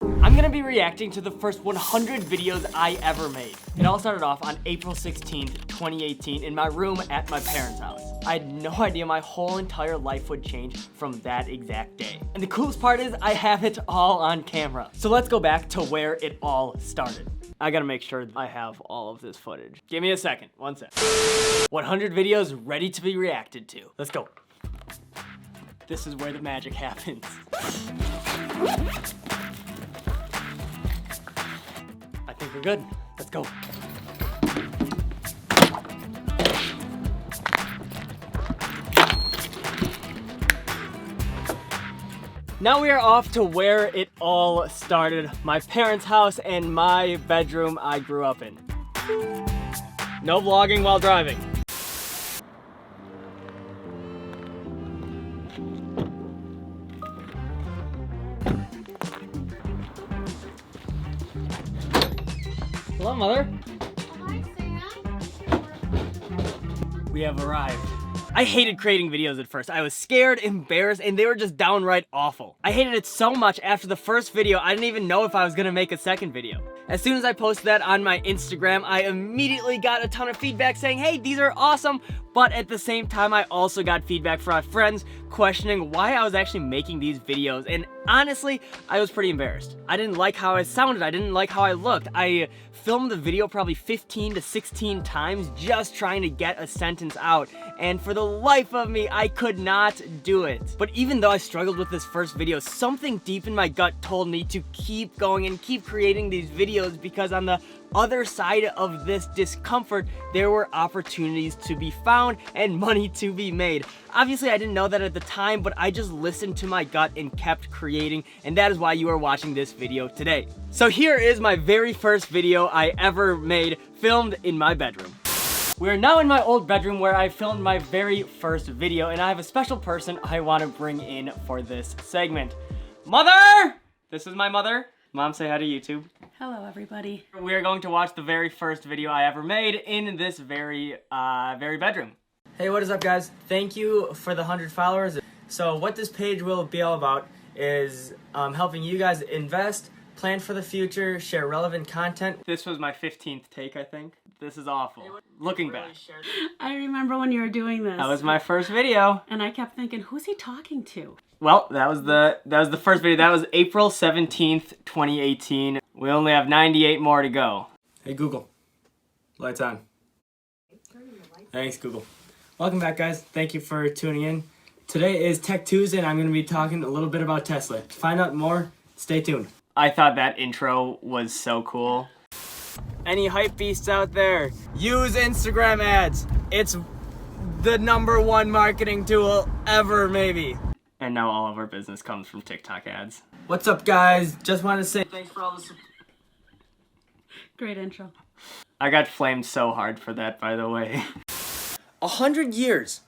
I'm gonna be reacting to the first 100 videos I ever made. It all started off on April 16th, 2018 in my room at my parents' house. I had no idea my whole entire life would change from that exact day. And the coolest part is I have it all on camera. So let's go back to where it all started. I gotta make sure I have all of this footage. Give me a second, 1 sec. 100 videos ready to be reacted to. Let's go. This is where the magic happens. I think we're good. Let's go. Now we are off to where it all started. My parents' house and my bedroom I grew up in. No vlogging while driving. Hello, Mother. Hi, Sam. We have arrived. I hated creating videos at first. I was scared, embarrassed, and they were just downright awful. I hated it so much after the first video, I didn't even know if I was gonna make a second video. As soon as I posted that on my Instagram, I immediately got a ton of feedback saying, hey, these are awesome. But at the same time, I also got feedback from my friends questioning why I was actually making these videos. And honestly, I was pretty embarrassed. I didn't like how I sounded. I didn't like how I looked. I filmed the video probably 15 to 16 times just trying to get a sentence out. And for the life of me, I could not do it. But even though I struggled with this first video, something deep in my gut told me to keep going and keep creating these videos, because on the other side of this discomfort, there were opportunities to be found and money to be made. Obviously, I didn't know that at the time, but I just listened to my gut and kept creating, and that is why you are watching this video today. So here is my very first video I ever made, filmed in my bedroom. We're now in my old bedroom where I filmed my very first video, and I have a special person I want to bring in for this segment. Mother! This is my mother. Mom, say hi to YouTube. Hello, everybody. We are going to watch the very first video I ever made in this very bedroom. Hey, what is up, guys? Thank you for the 100 followers. So what this page will be all about is helping you guys invest, plan for the future, share relevant content. This was my 15th take, I think. This is awful. Looking back. I remember when you were doing this. That was my first video. And I kept thinking, who's he talking to? Well, that was the first video. That was April 17th, 2018. We only have 98 more to go. Hey Google, lights on. Thanks Google. Welcome back, guys. Thank you for tuning in. Today is Tech Tuesday and I'm going to be talking a little bit about Tesla. To find out more, stay tuned. I thought that intro was so cool. Any hype beasts out there, use Instagram ads. It's the #1 marketing tool ever, maybe. And now all of our business comes from TikTok ads. What's up, guys? Just wanted to say thanks for all the support. Great intro. I got flamed so hard for that, by the way. 100 years.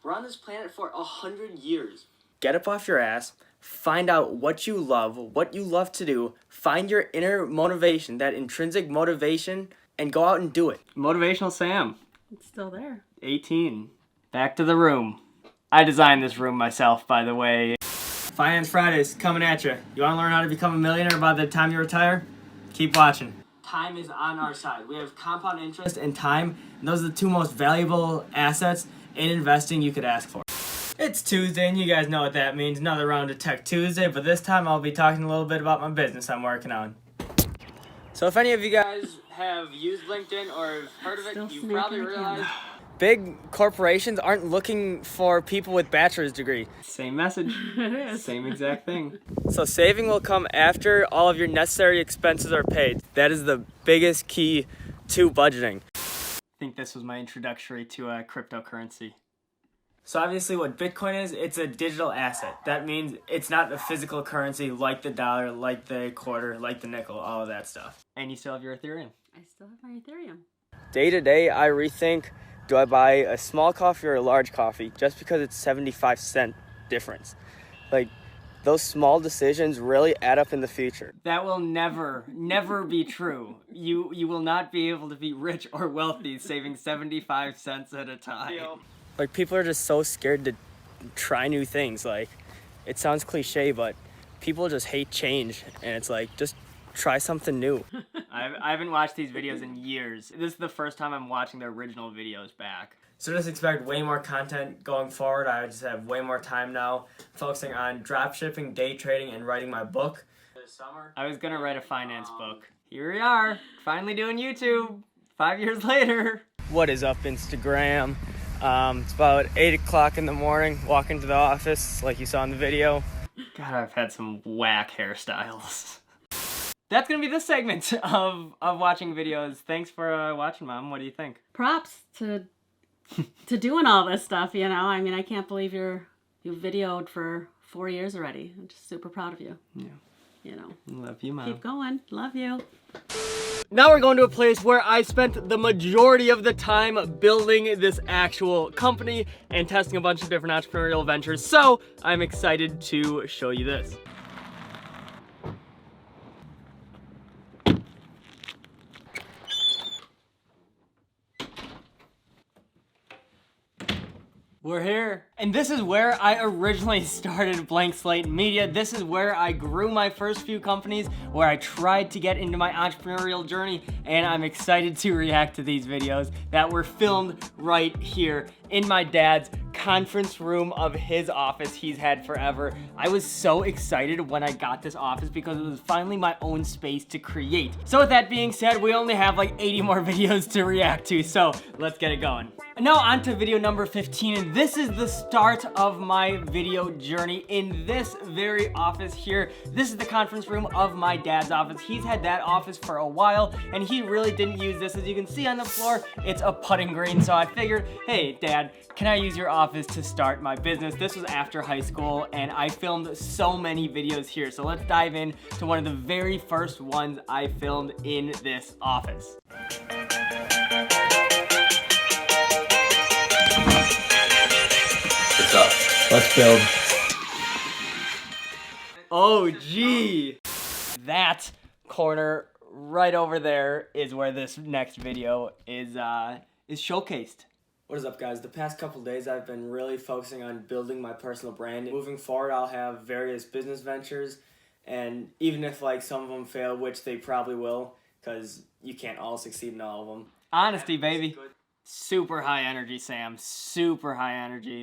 We're on this planet for 100 years. Get up off your ass, find out what you love to do, find your inner motivation, that intrinsic motivation, and go out and do it. Motivational Sam. It's still there. 18. Back to the room. I designed this room myself, by the way. Finance Fridays coming at you. You want to learn how to become a millionaire by the time you retire? Keep watching. Time is on our side. We have compound interest and time. And those are the two most valuable assets in investing you could ask for. It's Tuesday, and you guys know what that means. Another round of Tech Tuesday, but this time I'll be talking a little bit about my business I'm working on. So if any of you guys have used LinkedIn or heard of it, you probably realize big corporations aren't looking for people with bachelor's degree. Same message. It is. Same exact thing. So saving will come after all of your necessary expenses are paid. That is the biggest key to budgeting. I think this was my introductory to cryptocurrency. So obviously what Bitcoin is, it's a digital asset. That means it's not a physical currency like the dollar, like the quarter, like the nickel, all of that stuff. And you still have your Ethereum. I still have my Ethereum. Day to day, I rethink, do I buy a small coffee or a large coffee? Just because it's 75-cent difference. Like, those small decisions really add up in the future. That will never be true. You will not be able to be rich or wealthy saving 75 cents at a time. Like, people are just so scared to try new things. Like, it sounds cliche, but people just hate change, and it's like, just try something new. I haven't watched these videos in years. This is the first time I'm watching the original videos back. So just expect way more content going forward. I just have way more time now, focusing on dropshipping, day trading, and writing my book. This summer, I was gonna write a finance book. Here we are, finally doing YouTube, 5 years later. What is up, Instagram? It's about 8 o'clock in the morning, walking to the office like you saw in the video. God, I've had some whack hairstyles. That's gonna be the segment of watching videos. Thanks for watching, Mom. What do you think? Props to doing all this stuff, you know. I mean, I can't believe you videoed for 4 years already. I'm just super proud of you. Yeah. You know. Love you, Mom. Keep going. Love you. Now we're going to a place where I spent the majority of the time building this actual company and testing a bunch of different entrepreneurial ventures. So I'm excited to show you this. We're here. And this is where I originally started Blank Slate Media. This is where I grew my first few companies, where I tried to get into my entrepreneurial journey, and I'm excited to react to these videos that were filmed right here in my dad's conference room of his office he's had forever. I was so excited when I got this office because it was finally my own space to create. So with that being said, we only have like 80 more videos to react to, so let's get it going. And now on to video number 15, and this is the start of my video journey in this very office here. This is the conference room of my dad's office. He's had that office for a while, and he really didn't use this. As you can see on the floor, it's a putting green, so I figured, hey, Dad, can I use your office to start my business? This was after high school, and I filmed so many videos here, so let's dive in to one of the very first ones I filmed in this office. What's up? Let's build. Oh, gee. That corner right over there is where this next video is showcased. What is up, guys? The past couple days I've been really focusing on building my personal brand. Moving forward, I'll have various business ventures, and even if like some of them fail, which they probably will, because you can't all succeed in all of them. Honesty, baby. Super high energy, Sam. Super high energy.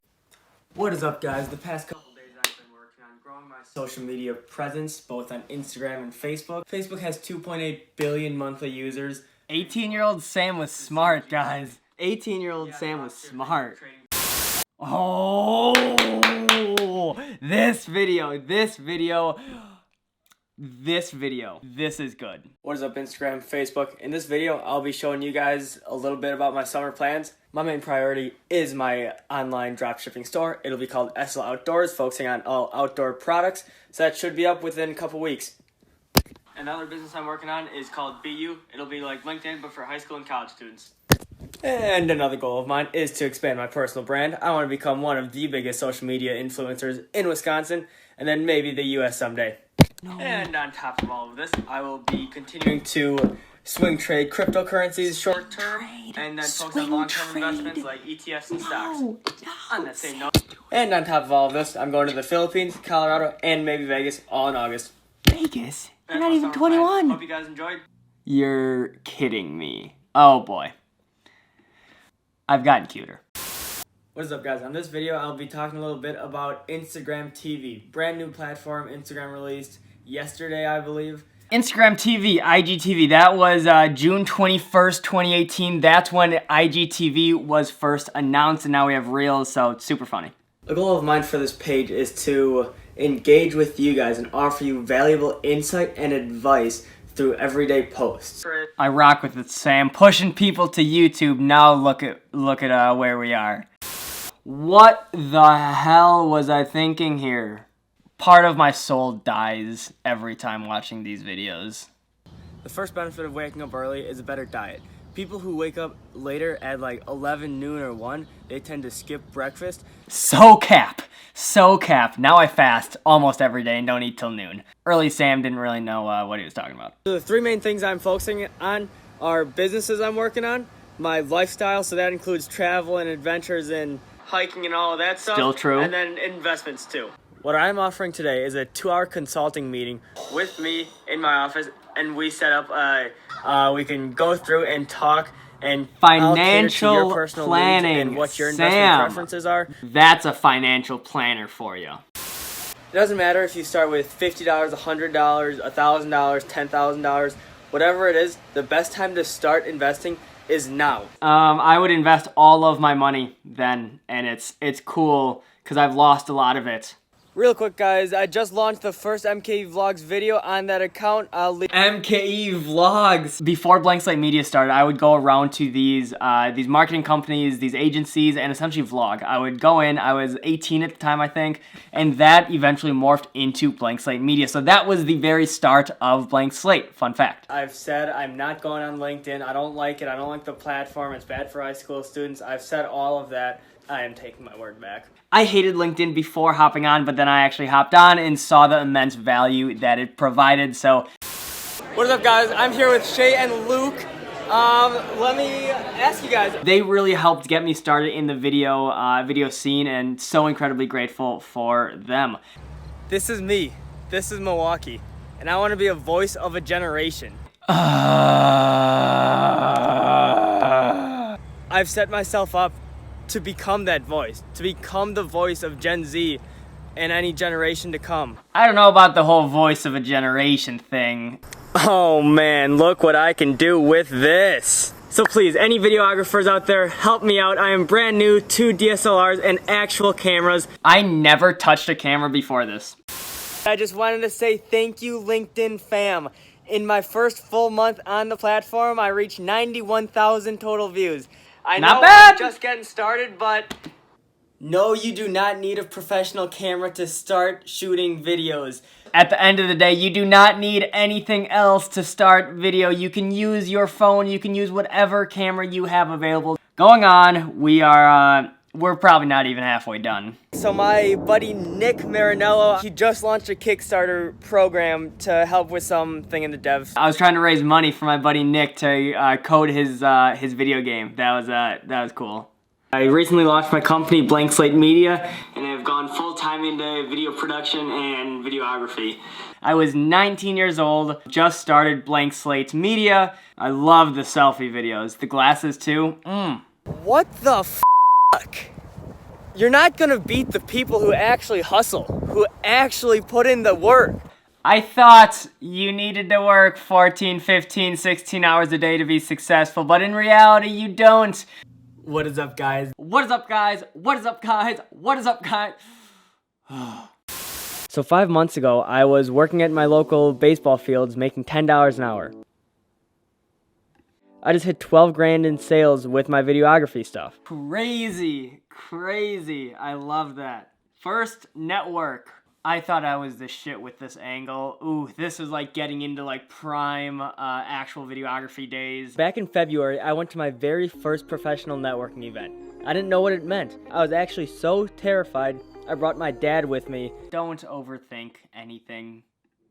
What is up, guys? The past couple days I've been working on growing my social media presence, both on Instagram and Facebook. Facebook has 2.8 billion monthly users. 18-year-old Sam was smart, guys. 18-year-old Sam was smart. Oh, this video, this is good. What is up, Instagram, Facebook? In this video, I'll be showing you guys a little bit about my summer plans. My main priority is my online dropshipping store. It'll be called SL Outdoors, focusing on all outdoor products. So that should be up within a couple weeks. Another business I'm working on is called BU. It'll be like LinkedIn, but for high school and college students. And another goal of mine is to expand my personal brand. I want to become one of the biggest social media influencers in Wisconsin, and then maybe the US someday. No. And on top of all of this, I will be continuing to swing trade cryptocurrencies short term, and then focus on long-term investments like ETFs and stocks. On that same note. And on top of all of this, I'm going to the Philippines, Colorado, and maybe Vegas, all in August. Vegas? You're not even 21. Hope you guys enjoyed. You're kidding me. Oh boy. I've gotten cuter. What is up, guys? On this video, I'll be talking a little bit about Instagram TV. Brand new platform Instagram released yesterday, I believe. Instagram TV, IGTV, that was June 21st, 2018. That's when IGTV was first announced, and now we have Reels, so it's super funny. A goal of mine for this page is to engage with you guys and offer you valuable insight and advice through everyday posts. I rock with it, Sam. Pushing people to YouTube. Now look at where we are. What the hell was I thinking here? Part of my soul dies every time watching these videos. The first benefit of waking up early is a better diet. People who wake up later at like 11, noon, or 1, they tend to skip breakfast. So cap. Now I fast almost every day and don't eat till noon. Early Sam didn't really know what he was talking about. So the three main things I'm focusing on are businesses I'm working on, my lifestyle, so that includes travel and adventures and hiking and all of that stuff. Still true. And then investments too. What I'm offering today is a 2-hour consulting meeting with me in my office, and we set up we can go through and talk and financial your personal planning needs and what your investment preferences are. That's a financial planner for you. It doesn't matter if you start with $50, $100, $1,000, $10,000, whatever it is, the best time to start investing is now. I would invest all of my money then, and it's cool because I've lost a lot of it. Real quick, guys, I just launched the first MKE Vlogs video on that account. I'll leave MKE Vlogs. Before Blank Slate Media started, I would go around to these marketing companies, these agencies, and essentially vlog. I would go in, I was 18 at the time, I think, and that eventually morphed into Blank Slate Media. So that was the very start of Blank Slate, fun fact. I've said I'm not going on LinkedIn. I don't like it. I don't like the platform. It's bad for high school students. I've said all of that. I am taking my word back. I hated LinkedIn before hopping on, but then I actually hopped on and saw the immense value that it provided, so. What is up, guys? I'm here with Shay and Luke. Let me ask you guys. They really helped get me started in the video scene, and so incredibly grateful for them. This is me. This is Milwaukee. And I want to be a voice of a generation. I've set myself up to become that voice, to become the voice of Gen Z and any generation to come. I don't know about the whole voice of a generation thing. Oh man, look what I can do with this. So please, any videographers out there, help me out. I am brand new to DSLRs and actual cameras. I never touched a camera before this. I just wanted to say thank you, LinkedIn fam. In my first full month on the platform, I reached 91,000 total views. I know I'm just getting started, but no, you do not need a professional camera to start shooting videos. At the end of the day, you do not need anything else to start video. You can use your phone, you can use whatever camera you have available. Going on, we're probably not even halfway done. So my buddy Nick Marinello, he just launched a Kickstarter program to help with something in the devs. I was trying to raise money for my buddy Nick to code his video game. That was cool. I recently launched my company, Blank Slate Media, and I've gone full-time into video production and videography. I was 19 years old, just started Blank Slate Media. I love the selfie videos. The glasses too. What the fuck? You're not gonna beat the people who actually hustle, who actually put in the work. I thought you needed to work 14, 15, 16 hours a day to be successful, but in reality, you don't. What is up, guys? What is up, guys? What is up, guys? What is up, guys? So 5 months ago, I was working at my local baseball fields making $10 an hour. I just hit 12 grand in sales with my videography stuff. Crazy, crazy. I love that. First, network. I thought I was the shit with this angle. Ooh, this was like getting into like prime actual videography days. Back in February, I went to my very first professional networking event. I didn't know what it meant. I was actually so terrified, I brought my dad with me. Don't overthink anything,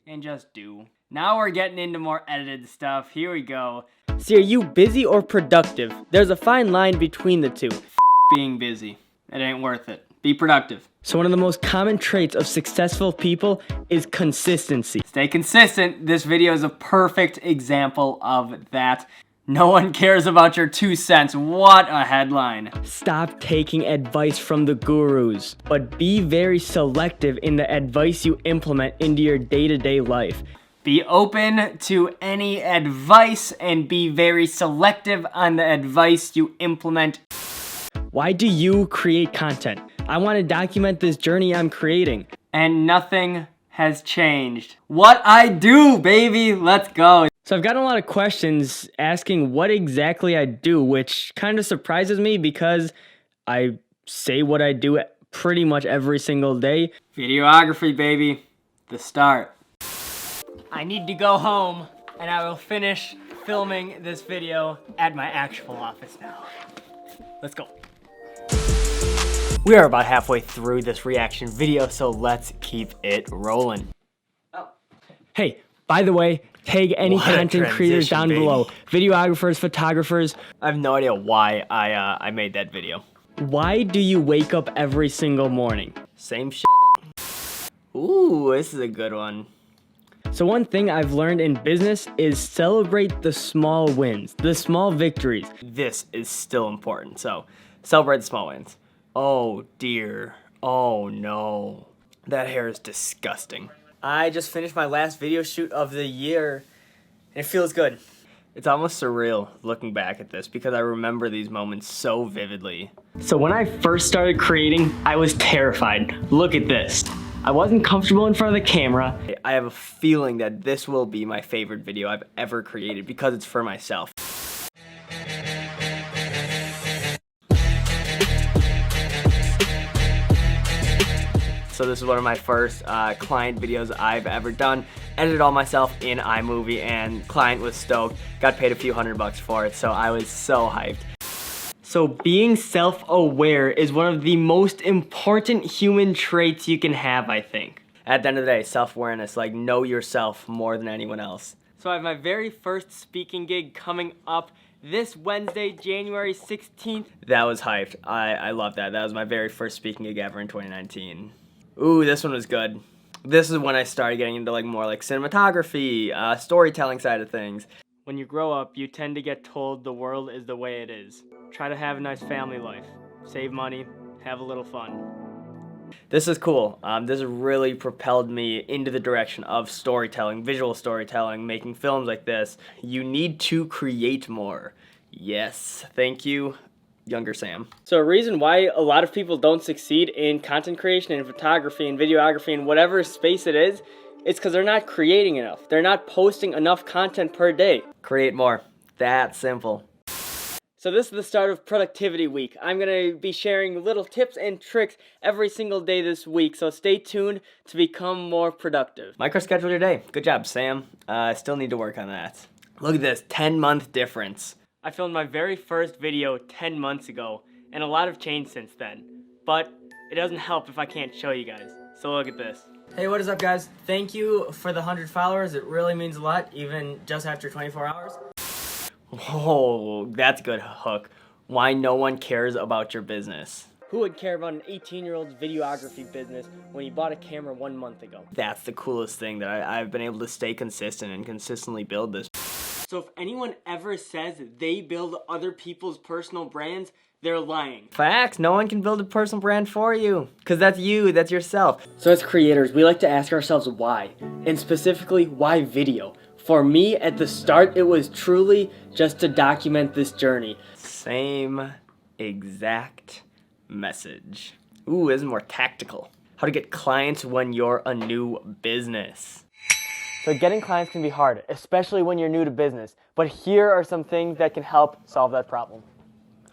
and just do. Now we're getting into more edited stuff. Here we go. See, are you busy or productive? There's a fine line between the two. Being busy. It ain't worth it. Be productive. So one of the most common traits of successful people is consistency. Stay consistent. This video is a perfect example of that. No one cares about your 2 cents. What a headline. Stop taking advice from the gurus, but be very selective in the advice you implement into your day-to-day life. Be open to any advice and be very selective on the advice you implement. Why do you create content? I want to document this journey I'm creating. And nothing has changed. What I do, baby, let's go. So I've gotten a lot of questions asking what exactly I do, which kind of surprises me because I say what I do pretty much every single day. Videography, baby, the start. I need to go home and I will finish filming this video at my actual office now. Let's go. We are about halfway through this reaction video, so let's keep it rolling. Oh. Hey, by the way, tag any content creators down below. Videographers, photographers. I have no idea why I made that video. Why do you wake up every single morning? Same shit. Ooh, this is a good one. So one thing I've learned in business is celebrate the small wins, the small victories. This is still important, so celebrate the small wins. Oh dear, oh no. That hair is disgusting. I just finished my last video shoot of the year, and it feels good. It's almost surreal looking back at this because I remember these moments so vividly. So when I first started creating, I was terrified. Look at this. I wasn't comfortable in front of the camera. I have a feeling that this will be my favorite video I've ever created because it's for myself. So this is one of my first client videos I've ever done. Edited all myself in iMovie, and client was stoked. Got paid a few $100 for it, so I was so hyped. So being self-aware is one of the most important human traits you can have, I think. At the end of the day, self-awareness, like know yourself more than anyone else. So I have my very first speaking gig coming up this Wednesday, January 16th. That was hyped. I love that. That was my very first speaking gig ever in 2019. Ooh, this one was good. This is when I started getting into more like cinematography, storytelling side of things. When you grow up, you tend to get told the world is the way it is. Try to have a nice family life. Save money, have a little fun. This is cool. This has really propelled me into the direction of storytelling, visual storytelling, making films like this. You need to create more. Yes, thank you, younger Sam. So a reason why a lot of people don't succeed in content creation and photography and videography and whatever space it is, it's because they're not creating enough. They're not posting enough content per day. Create more. That simple. So this is the start of productivity week. I'm gonna be sharing little tips and tricks every single day this week, so stay tuned to become more productive. Microschedule your day. Good job, Sam. I still need to work on that. Look at this, 10-month difference. I filmed my very first video 10 months ago, and a lot have changed since then. But it doesn't help if I can't show you guys. So look at this. Hey, what is up, guys? Thank you for the 100 followers. It really means a lot, even just after 24 hours. Whoa, that's a good hook. Why no one cares about your business. Who would care about an 18-year-old's videography business when he bought a camera 1 month ago? That's the coolest thing, that I've been able to stay consistent and consistently build this. So if anyone ever says they build other people's personal brands, they're lying. Facts, no one can build a personal brand for you. Because that's you, that's yourself. So as creators, we like to ask ourselves why. And specifically, why video? For me, at the start, it was truly just to document this journey. Same exact message. Ooh, this is more tactical. How to get clients when you're a new business. So getting clients can be hard, especially when you're new to business. But here are some things that can help solve that problem.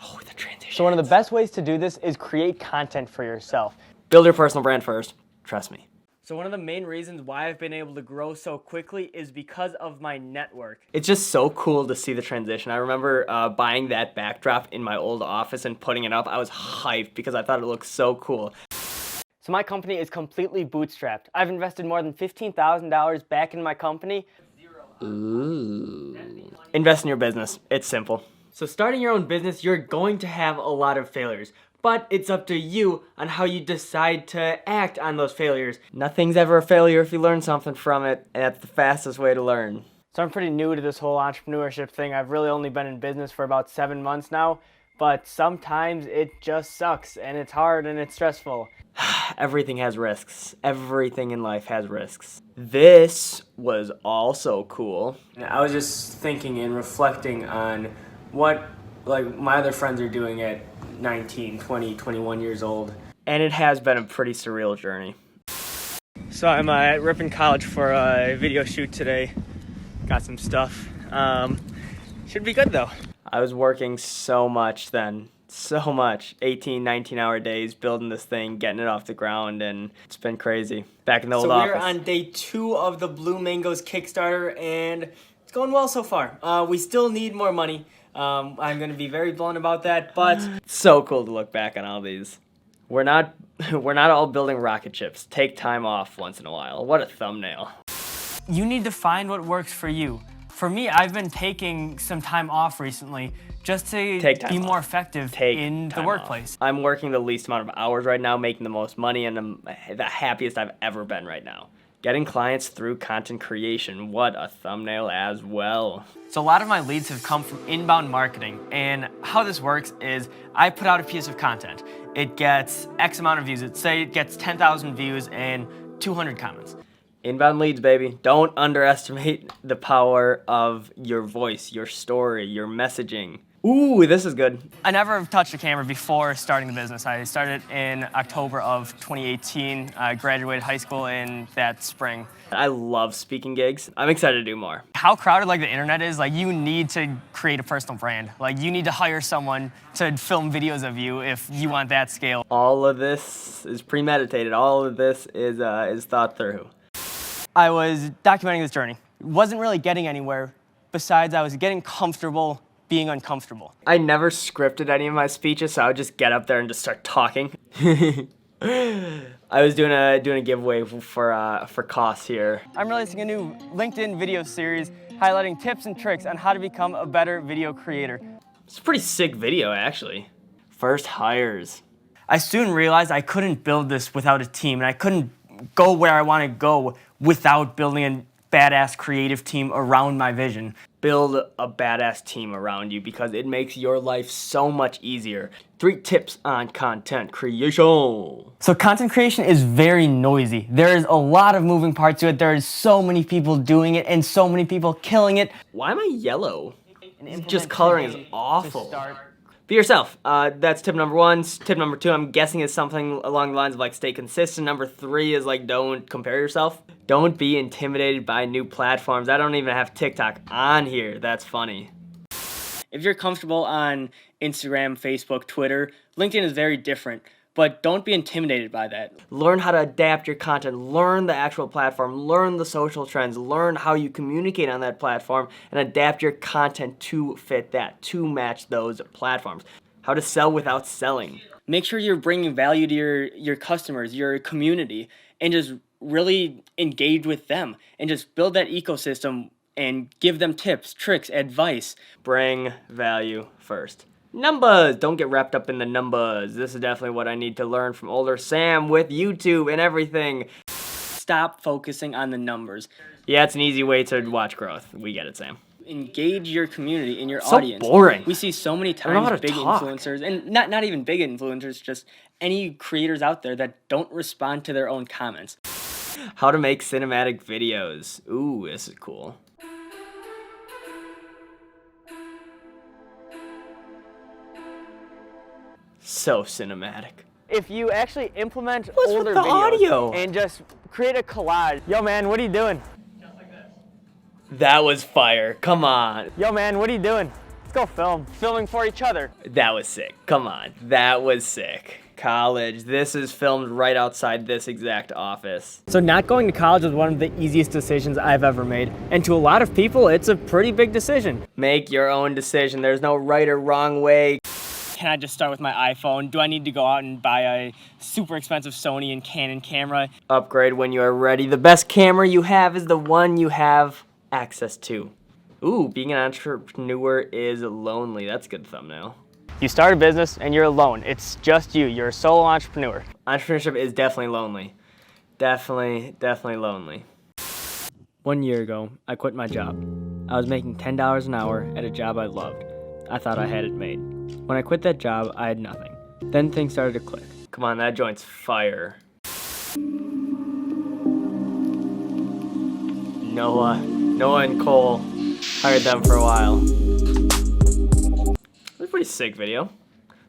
Oh, the transition. So one of the best ways to do this is create content for yourself. Build your personal brand first. Trust me. So one of the main reasons why I've been able to grow so quickly is because of my network. It's just so cool to see the transition. I remember buying that backdrop in my old office and putting it up. I was hyped because I thought it looked so cool. So my company is completely bootstrapped. I've invested more than $15,000 back in my company. Ooh. Invest in your business. It's simple. So starting your own business, you're going to have a lot of failures. But it's up to you on how you decide to act on those failures. Nothing's ever a failure if you learn something from it, and that's the fastest way to learn. So I'm pretty new to this whole entrepreneurship thing. I've really only been in business for about 7 months now, but sometimes it just sucks, and it's hard, and it's stressful. Everything has risks. Everything in life has risks. This was also cool. I was just thinking and reflecting on what my other friends are doing at 19, 20, 21 years old. And it has been a pretty surreal journey. So I'm at Ripon College for a video shoot today. Got some stuff. Should be good though. I was working so much then. So much. 18, 19-hour days building this thing, getting it off the ground, and it's been crazy. Back in the old office. So we're on day 2 of the Blue Mangoes Kickstarter, and it's going well so far. We still need more money. I'm going to be very blunt about that, but it's so cool to look back on all these. We're not all building rocket ships. Take time off once in a while. What a thumbnail. You need to find what works for you. For me, I've been taking some time off recently just to be more effective in the workplace. I'm working the least amount of hours right now, making the most money, and I'm the happiest I've ever been right now. Getting clients through content creation. What a thumbnail as well. So a lot of my leads have come from inbound marketing, and how this works is I put out a piece of content. It gets X amount of views. Say it gets 10,000 views and 200 comments. Inbound leads, baby. Don't underestimate the power of your voice, your story, your messaging. Ooh, this is good. I never touched a camera before starting the business. I started in October of 2018. I graduated high school in that spring. I love speaking gigs. I'm excited to do more. How crowded like the internet is, like you need to create a personal brand. Like you need to hire someone to film videos of you if you want that scale. All of this is premeditated. All of this is thought through. I was documenting this journey. Wasn't really getting anywhere besides I was getting comfortable being uncomfortable. I never scripted any of my speeches, so I would just get up there and just start talking. I was doing a giveaway for costs here. I'm releasing a new LinkedIn video series highlighting tips and tricks on how to become a better video creator. It's a pretty sick video, actually. First hires. I soon realized I couldn't build this without a team, and I couldn't go where I want to go without building a badass creative team around my vision. Build a badass team around you because it makes your life so much easier. 3 tips on content creation. So content creation is very noisy. There is a lot of moving parts to it. There is so many people doing it and so many people killing it. Why am I yellow? Just coloring is awful. Be yourself. That's tip number 1. Tip number 2, I'm guessing, is something along the lines of like stay consistent. Number 3 is like don't compare yourself. Don't be intimidated by new platforms. I don't even have TikTok on here. That's funny. If you're comfortable on Instagram, Facebook, Twitter, LinkedIn is very different. But don't be intimidated by that. Learn how to adapt your content. Learn the actual platform. Learn the social trends. Learn how you communicate on that platform and adapt your content to fit that, to match those platforms. How to sell without selling. Make sure you're bringing value to your customers, your community, and just really engage with them and just build that ecosystem and give them tips, tricks, advice. Bring value first. Numbers! Don't get wrapped up in the numbers. This is definitely what I need to learn from older Sam with YouTube and everything. Stop focusing on the numbers. Yeah, it's an easy way to watch growth. We get it, Sam. Engage your community and your audience. So boring. We see so many times big influencers, and not even big influencers, just any creators out there that don't respond to their own comments. How to make cinematic videos. Ooh, this is cool. So cinematic. If you actually implement What's older with the videos audio? and just create a collage. Yo man, what are you doing? Just like this. That was fire. Come on. Yo man, what are you doing? Let's go film. Filming for each other. That was sick. Come on. That was sick. College. This is filmed right outside this exact office. So not going to college was one of the easiest decisions I've ever made. And to a lot of people, it's a pretty big decision. Make your own decision. There's no right or wrong way. Can I just start with my iPhone? Do I need to go out and buy a super expensive Sony and Canon camera? Upgrade when you are ready. The best camera you have is the one you have access to. Ooh, being an entrepreneur is lonely. That's a good thumbnail. You start a business and you're alone. It's just you. You're a solo entrepreneur. Entrepreneurship is definitely lonely. Definitely lonely. 1 year ago, I quit my job. I was making $10 an hour at a job I loved. I thought I had it made. When I quit that job, I had nothing. Then things started to click. Come on, that joint's fire. Noah and Cole, hired them for a while. It was a pretty sick video. A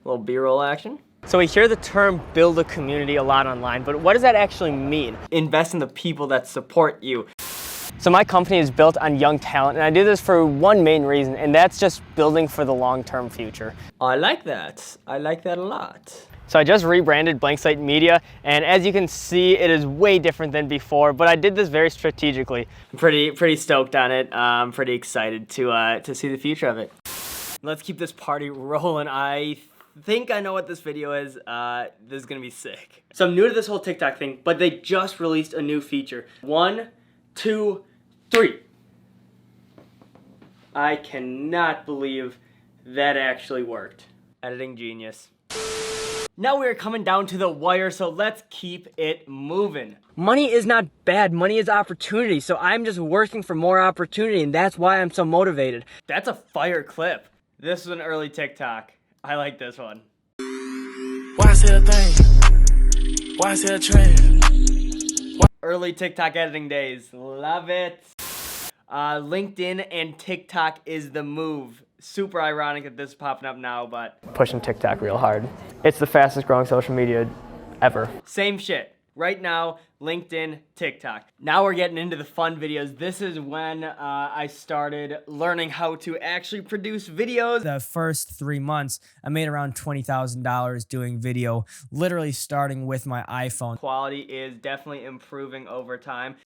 little B-roll action. So we hear the term build a community a lot online, but what does that actually mean? Invest in the people that support you. So my company is built on young talent, and I do this for one main reason, and that's just building for the long-term future. I like that. I like that a lot. So I just rebranded Blank Slate Media, and as you can see, it is way different than before, but I did this very strategically. I'm pretty stoked on it. I'm pretty excited to see the future of it. Let's keep this party rolling. I think I know what this video is. This is gonna be sick. So I'm new to this whole TikTok thing, but they just released a new feature. 1, 2, 3. I cannot believe that actually worked. Editing genius. Now we're coming down to the wire, so let's keep it moving. Money is not bad, money is opportunity, so I'm just working for more opportunity, and that's why I'm so motivated. That's a fire clip. This is an early TikTok. I like this one. Why is it a thing? Why is it a trend? Early TikTok editing days. Love it. LinkedIn and TikTok is the move. Super ironic that this is popping up now, but Pushing TikTok real hard. It's the fastest growing social media ever. same shit. Right now, LinkedIn, TikTok. Now we're getting into the fun videos. This is when I started learning how to actually produce videos. The first 3 months, I made around $20,000 doing video, literally starting with my iPhone. Quality is definitely improving over time.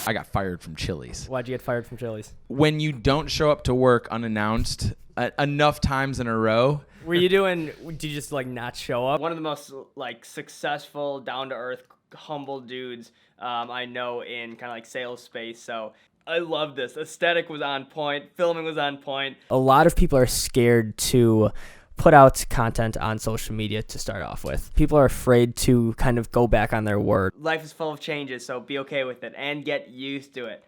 I got fired from Chili's. Why'd you get fired from Chili's? When you don't show up to work unannounced enough times in a row, Did you just like not show up? One of the most like successful, down-to-earth, humble dudes I know in kind of like sales space. So I love this. Aesthetic was on point. Filming was on point. A lot of people are scared to put out content on social media to start off with. People are afraid to kind of go back on their word. Life is full of changes, so be okay with it and get used to it.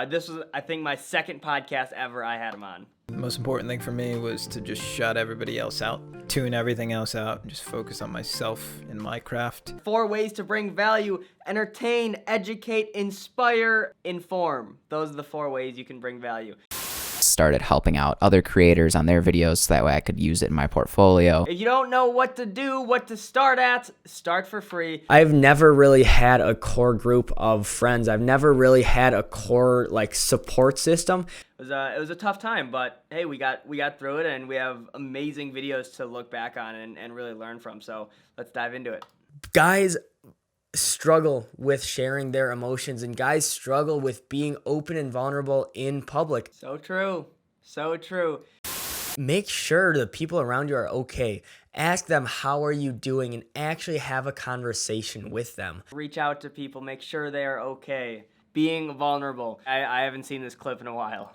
This was, I think, my second podcast ever I had him on. The most important thing for me was to just shut everybody else out, tune everything else out, and just focus on myself and my craft. 4 ways to bring value: entertain, educate, inspire, inform. Those are the 4 ways you can bring value. Started helping out other creators on their videos so that way I could use it in my portfolio. If you don't know what to do, what to start at, start for free. I've never really had a core group of friends. I've never really had a core like support system. It was a tough time, but hey, we got through it, and we have amazing videos to look back on and really learn from. So let's dive into it. Guys struggle with sharing their emotions, and guys struggle with being open and vulnerable in public. So true. So true. Make sure the people around you are okay. Ask them, how are you doing, and actually have a conversation with them. Reach out to people. Make sure they are okay. Being vulnerable. I haven't seen this clip in a while.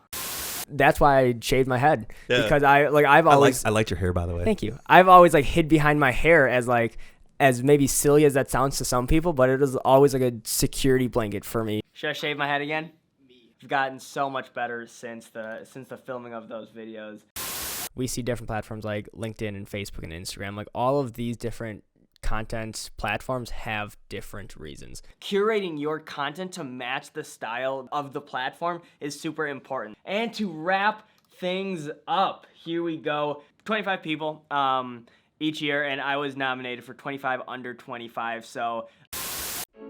That's why I shaved my head. Yeah. Because I've always I liked your hair, by the way. Thank you. I've always like hid behind my hair as maybe silly as that sounds to some people, but it was always like a security blanket for me. Should I shave my head again? I've gotten so much better since the filming of those videos. We see different platforms like LinkedIn and Facebook and Instagram. Like all of these different content platforms have different reasons. Curating your content to match the style of the platform is super important. And to wrap things up, here we go. 25 people each year, and I was nominated for 25 under 25, so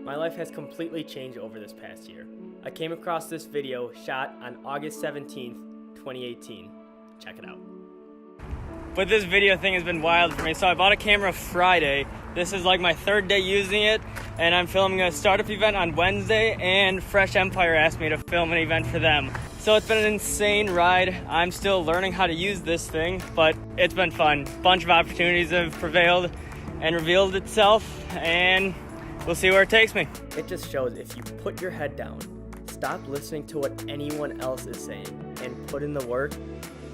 My life has completely changed over this past year. I came across this video shot on August 17th, 2018. Check it out. But this video thing has been wild for me. So I bought a camera Friday. This is like my 3rd day using it, and I'm filming a startup event on Wednesday, and Fresh Empire asked me to film an event for them. So it's been an insane ride. I'm still learning how to use this thing, but it's been fun. Bunch of opportunities have prevailed and revealed itself, and we'll see where it takes me. It just shows if you put your head down, stop listening to what anyone else is saying, and put in the work,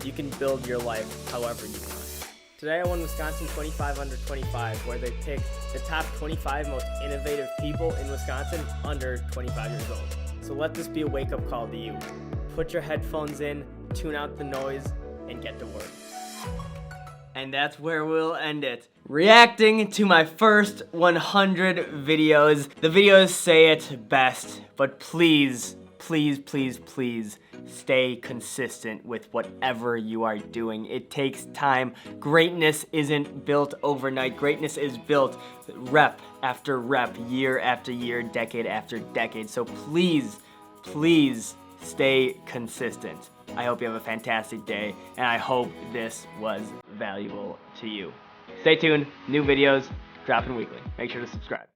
you can build your life however you want. Today I won Wisconsin 25 under 25, where they picked the top 25 most innovative people in Wisconsin under 25 years old. So let this be a wake-up call to you. Put your headphones in, tune out the noise, and get to work. and that's where we'll end it. Reacting to my first 100 videos. The videos say it best, but please, please, please, please stay consistent with whatever you are doing. It takes time. Greatness isn't built overnight. Greatness is built rep after rep, year after year, decade after decade. So please, please stay consistent. I hope you have a fantastic day, and I hope this was valuable to you. Stay tuned, new videos dropping weekly. Make sure to subscribe.